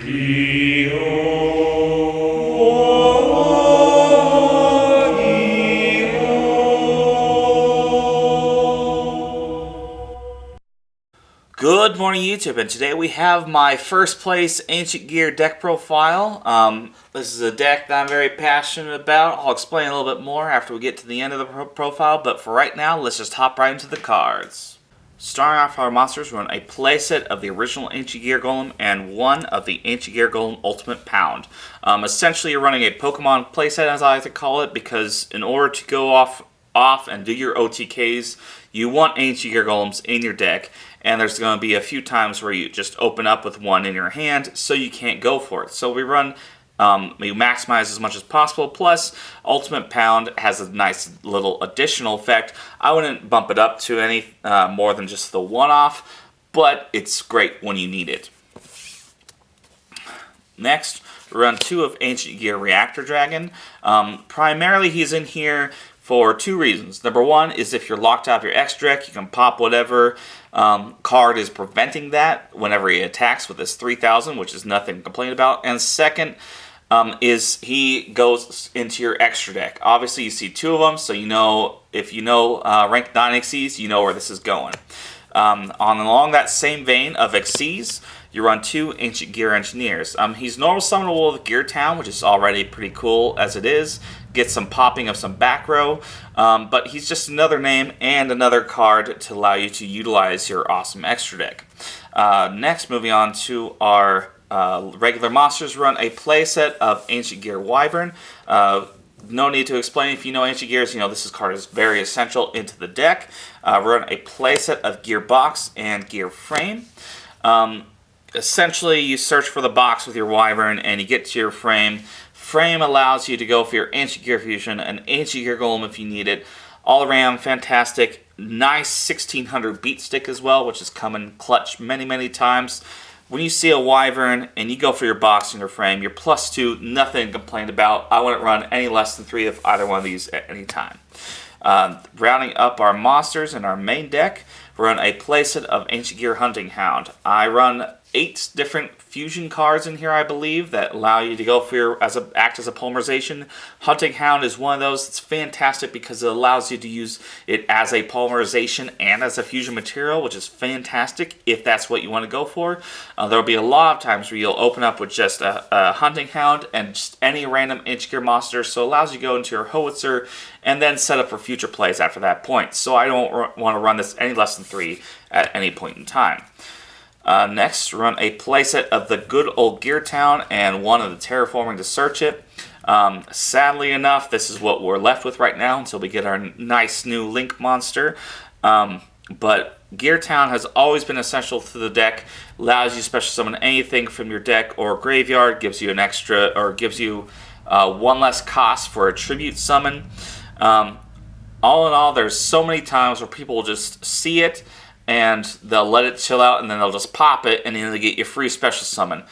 Good morning, YouTube, and today we have my first place Ancient Gear deck profile. This is a deck that I'm very passionate about. I'll explain a little bit more after we get to the end of the profile, but for right now, let's just hop right into the cards. Starting off our monsters, we run a playset of the original Ancient Gear Golem and one of the Ancient Gear Golem Ultimate Pound. Essentially, you're running a Pokemon playset, as I like to call it, because in order to go off and do your OTKs, you want Ancient Gear Golems in your deck, and there's going to be a few times where you just open up with one in your hand, so you can't go for it. So we run, we maximize as much as possible, plus Ultimate Pound has a nice little additional effect. I wouldn't bump it up to any more than just the one-off, but it's great when you need it. Next, we run two of Ancient Gear Reactor Dragon. Primarily, he's in here for two reasons. Number one is if you're locked out of your X deck, you can pop whatever card is preventing that whenever he attacks with his 3000, which is nothing to complain about. And second is he goes into your extra deck. Obviously, you see two of them, so you know if you know rank 9 Xyz, you know where this is going. Along that same vein of Xyz, you run two Ancient Gear Engineers. He's normal summonable with Gear Town, which is already pretty cool as it is. Get some popping of some back row, but he's just another name and another card to allow you to utilize your awesome extra deck. Next, moving on to our regular monsters, run a playset of Ancient Gear Wyvern. No need to explain. If you know Ancient Gears, you know this card is very essential into the deck. Run a playset of Gear Box and Gear Frame. Essentially, you search for the box with your Wyvern and you get to your frame. Frame allows you to go for your Ancient Gear Fusion, an Ancient Gear Golem if you need it. All around fantastic. Nice 1600 beat stick as well, which has come in clutch many, many times. When you see a Wyvern and you go for your box and your frame, you're +2, nothing to complain about. I wouldn't run any less than 3 of either one of these at any time. Rounding up our monsters in our main deck, we run a playset of Ancient Gear Hunting Hound. I run 8 different fusion cards in here, I believe, that allow you to go for your act as a polymerization. Hunting Hound is one of those that's fantastic because it allows you to use it as a polymerization and as a fusion material, which is fantastic if that's what you want to go for. There'll be a lot of times where you'll open up with just a Hunting Hound and just any random Ancient Gear monster, so it allows you to go into your Howitzer and then set up for future plays after that point. So I don't want to run this any less than 3 at any point in time. Next, run a playset of the good old Gear Town and one of the Terraforming to search it. Sadly enough, this is what we're left with right now until we get our nice new Link monster. But Gear Town has always been essential to the deck. Allows you to special summon anything from your deck or graveyard. Gives you an extra, or gives you one less cost for a tribute summon. All in all, there's so many times where people will just see it and they'll let it chill out, and then they'll just pop it, and then they get your free special summon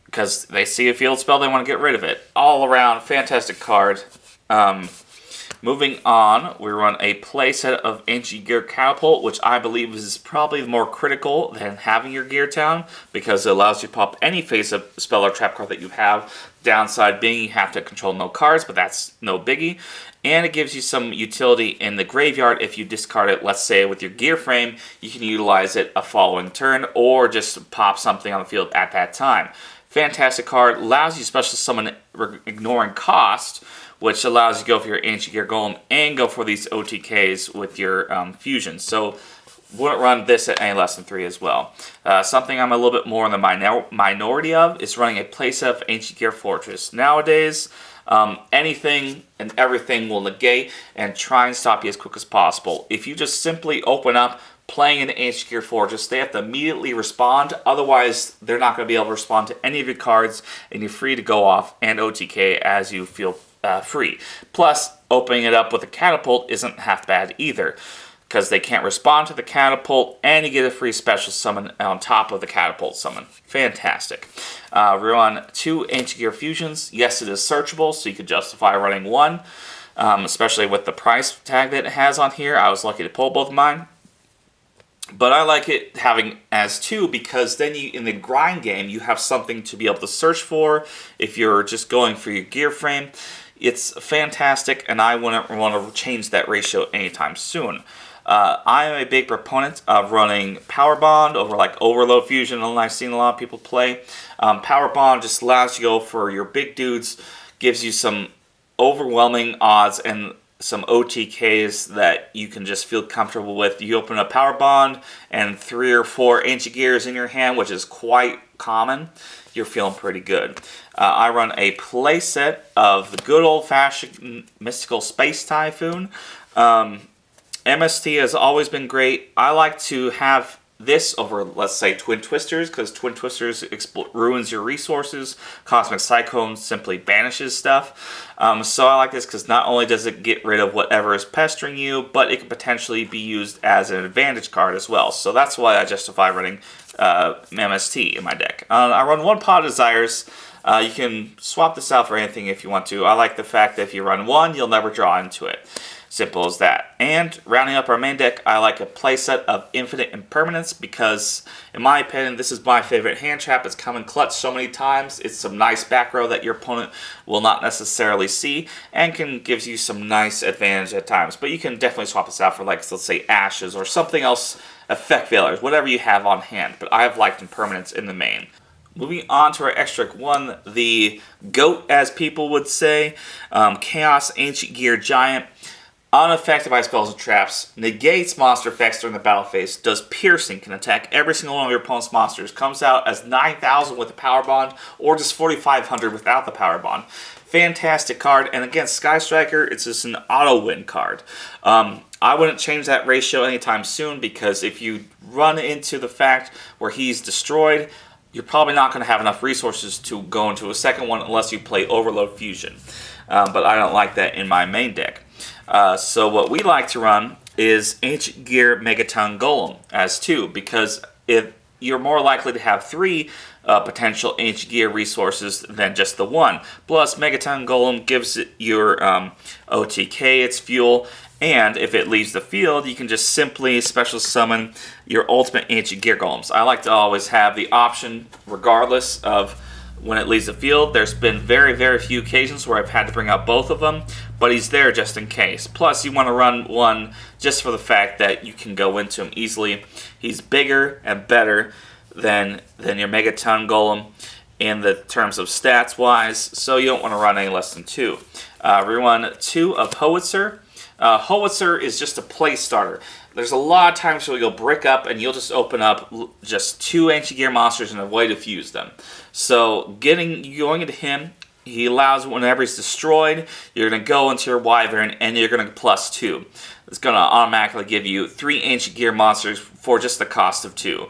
because they see a field spell, they want to get rid of it. All around, fantastic card. Moving on, we run a playset of Ancient Gear Catapult, which I believe is probably more critical than having your Gear Town because it allows you to pop any face-up spell or trap card that you have. Downside being you have to control no cards, but that's no biggie. And it gives you some utility in the graveyard if you discard it. Let's say with your Gear Frame, you can utilize it a following turn or just pop something on the field at that time. Fantastic card. Allows you to special summon ignoring cost, which allows you to go for your Ancient Gear Golem and go for these OTKs with your fusion. So wouldn't run this at any less than 3 as well. Something I'm a little bit more in the minority of is running a playset of Ancient Gear Fortress. Nowadays, anything and everything will negate and try and stop you as quick as possible. If you just simply open up playing an Ancient Gear Fortress, they have to immediately respond. Otherwise, they're not going to be able to respond to any of your cards, and you're free to go off and OTK as you feel free. Plus, opening it up with a catapult isn't half bad either, because they can't respond to the catapult, and you get a free special summon on top of the catapult summon. Fantastic. We run 2 Ancient Gear Fusions. Yes, it is searchable, so you could justify running 1, especially with the price tag that it has on here. I was lucky to pull both of mine. But I like it having as 2 because then you, in the grind game, you have something to be able to search for if you're just going for your gear frame. It's fantastic, and I wouldn't want to change that ratio anytime soon. I am a big proponent of running Power Bond over like Overload Fusion, and I've seen a lot of people play. Power Bond just allows you to go for your big dudes, gives you some overwhelming odds and some OTKs that you can just feel comfortable with. You open a Power Bond and 3 or 4 Ancient Gears in your hand, which is quite common. You're feeling pretty good. I run a playset of the good old-fashioned Mystical Space Typhoon. MST has always been great. I like to have this over, let's say, Twin Twisters, because Twin Twisters ruins your resources. Cosmic Cyclone simply banishes stuff. So I like this because not only does it get rid of whatever is pestering you, but it can potentially be used as an advantage card as well. So that's why I justify running MST in my deck. I run 1 Pot of Desires. You can swap this out for anything if you want to. I like the fact that if you run 1, you'll never draw into it. Simple as that. And rounding up our main deck, I like a playset of Infinite Impermanence because, in my opinion, this is my favorite hand trap. It's come in clutch so many times. It's some nice back row that your opponent will not necessarily see and gives you some nice advantage at times. But you can definitely swap this out for, like, let's say, Ashes or something else, Effect Veilers, whatever you have on hand. But I have liked Impermanence in the main. Moving on to our extra 1, the GOAT, as people would say, Chaos Ancient Gear Giant. Unaffected by spells and traps, negates monster effects during the battle phase, does piercing, can attack every single one of your opponent's monsters, comes out as 9,000 with a power bond, or just 4,500 without the power bond. Fantastic card, and against Sky Striker, it's just an auto-win card. I wouldn't change that ratio anytime soon, because if you run into the fact where he's destroyed, you're probably not going to have enough resources to go into a second one unless you play Overload Fusion. But I don't like that in my main deck. So what we like to run is Ancient Gear Megaton Golem as 2, because if you're more likely to have 3 potential Ancient Gear resources than just the 1. Plus, Megaton Golem gives it your OTK, its fuel, and if it leaves the field, you can just simply special summon your ultimate Ancient Gear Golems. I like to always have the option, regardless of when it leaves the field. There's been very, very few occasions where I've had to bring out both of them, but he's there just in case. Plus, you want to run 1 just for the fact that you can go into him easily. He's bigger and better than your Megaton Golem in the terms of stats-wise, so you don't want to run any less than 2. We run 2 of Howitzer. Howitzer is just a play starter. There's a lot of times where you'll brick up and you'll just open up just 2 Ancient Gear monsters and a way to fuse them. So going into him, he allows whenever he's destroyed, you're going to go into your Wyvern and you're going to +2. It's going to automatically give you 3 Ancient Gear monsters for just the cost of 2.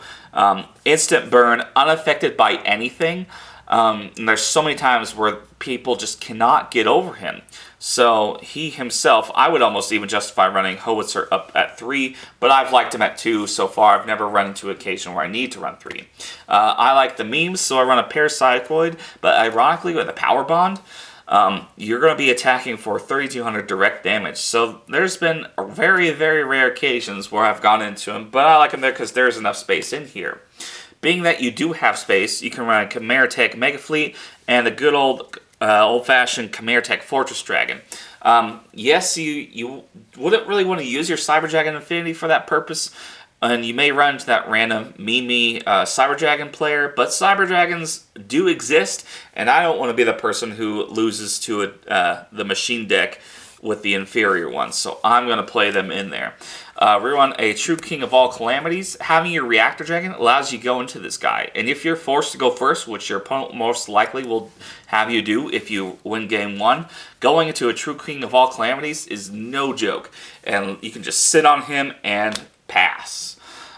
Instant burn, unaffected by anything. And there's so many times where people just cannot get over him. So he himself, I would almost even justify running Howitzer up at 3, but I've liked him at 2 so far. I've never run into an occasion where I need to run 3. I like the memes, so I run a Parapsychoid, but ironically with a Power Bond, you're going to be attacking for 3,200 direct damage. So there's been very, very rare occasions where I've gone into him, but I like him there because there's enough space in here. Being that you do have space, you can run a Chimera Tech Mega Fleet and a good old-fashioned Chimera Tech Fortress Dragon. Yes, you wouldn't really want to use your Cyber Dragon Infinity for that purpose, and you may run into that random Mimi Cyber Dragon player, but Cyber Dragons do exist, and I don't want to be the person who loses to the machine deck with the inferior ones, so I'm going to play them in there. We run a True King of All Calamities. Having your Reactor Dragon allows you to go into this guy, and if you're forced to go first, which your opponent most likely will have you do if you win game 1, going into a True King of All Calamities is no joke, and you can just sit on him and pass.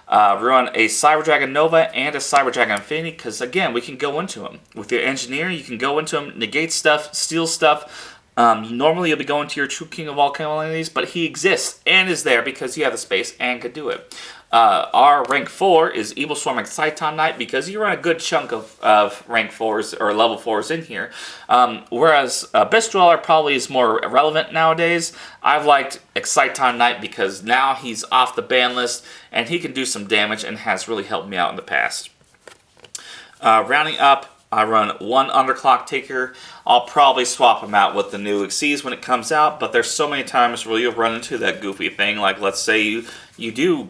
We run a Cyber Dragon Nova and a Cyber Dragon Infinity because, again, we can go into him. With your Engineer, you can go into him, negate stuff, steal stuff. Normally you'll be going to your True King of all calamities, but he exists and is there because you have the space and could do it. Our rank 4 is Evil Storm Exciton Knight because you run a good chunk of rank 4s or level 4s in here. Whereas Abyss Dweller probably is more relevant nowadays. I've liked Exciton Knight because now he's off the ban list and he can do some damage and has really helped me out in the past. Rounding up, I run one Underclock Taker. I'll probably swap him out with the new Xyz when it comes out, but there's so many times where you'll run into that goofy thing, like let's say you do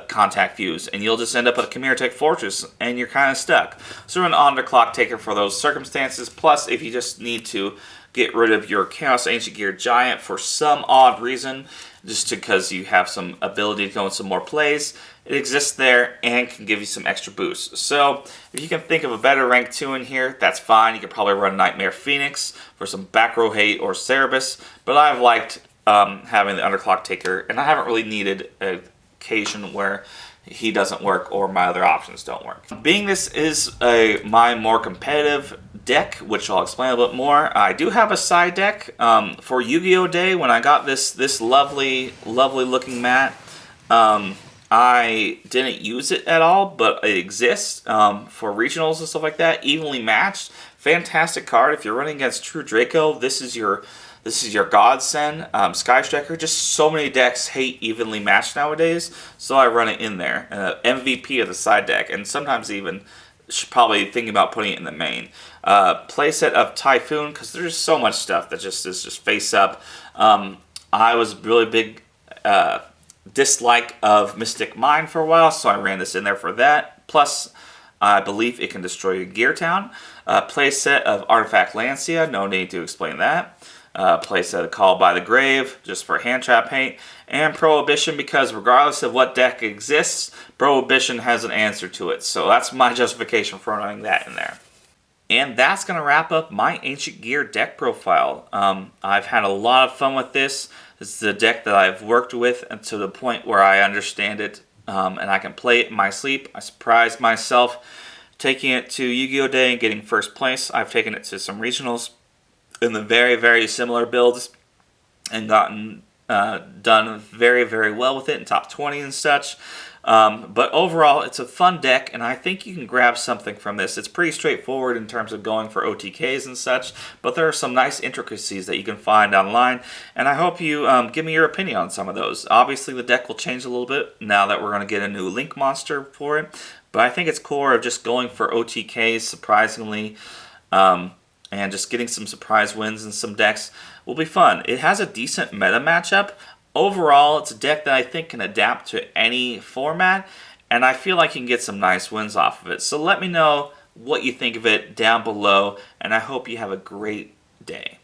contact fuse, and you'll just end up at a Chimera Tech Fortress, and you're kind of stuck. So run Underclock Taker for those circumstances, plus if you just need to get rid of your Chaos Ancient Gear Giant for some odd reason, just because you have some ability to go in some more plays, it exists there and can give you some extra boosts. So if you can think of a better rank 2 in here, that's fine. You could probably run Nightmare Phoenix for some back row hate or Cerebus, but I've liked having the Underclock Taker, and I haven't really needed an occasion where he doesn't work or my other options don't work. Being this is my more competitive deck, which I'll explain a bit more, I do have a side deck for Yu-Gi-Oh! Day when I got this lovely looking mat. I didn't use it at all, but it exists for regionals and stuff like that. Evenly matched, fantastic card. If you're running against True Draco, this is your godsend. Sky Striker, just so many decks hate evenly matched nowadays, so I run it in there. MVP of the side deck, and sometimes even should probably thinking about putting it in the main. Playset of Typhoon, because there's so much stuff that is just face up. I was really big dislike of Mystic Mind for a while, so I ran this in there for that. Plus, I believe it can destroy your Gear Town. Playset of Artifact Lancia, no need to explain that. Playset of Call by the Grave, just for hand trap hate. And Prohibition, because regardless of what deck exists, Prohibition has an answer to it. So that's my justification for running that in there. And that's going to wrap up my Ancient Gear deck profile. I've had a lot of fun with this. This is a deck that I've worked with and to the point where I understand it and I can play it in my sleep. I surprised myself taking it to Yu-Gi-Oh! Day and getting first place. I've taken it to some regionals in the very similar builds and gotten done very well with it in top 20 and such. But overall, it's a fun deck, and I think you can grab something from this. It's pretty straightforward in terms of going for OTKs and such, but there are some nice intricacies that you can find online, and I hope you give me your opinion on some of those. Obviously, the deck will change a little bit now that we're going to get a new Link monster for it, but I think its core of just going for OTKs surprisingly, and just getting some surprise wins in some decks will be fun. It has a decent meta matchup. Overall, it's a deck that I think can adapt to any format, and I feel like you can get some nice wins off of it. So let me know what you think of it down below, and I hope you have a great day.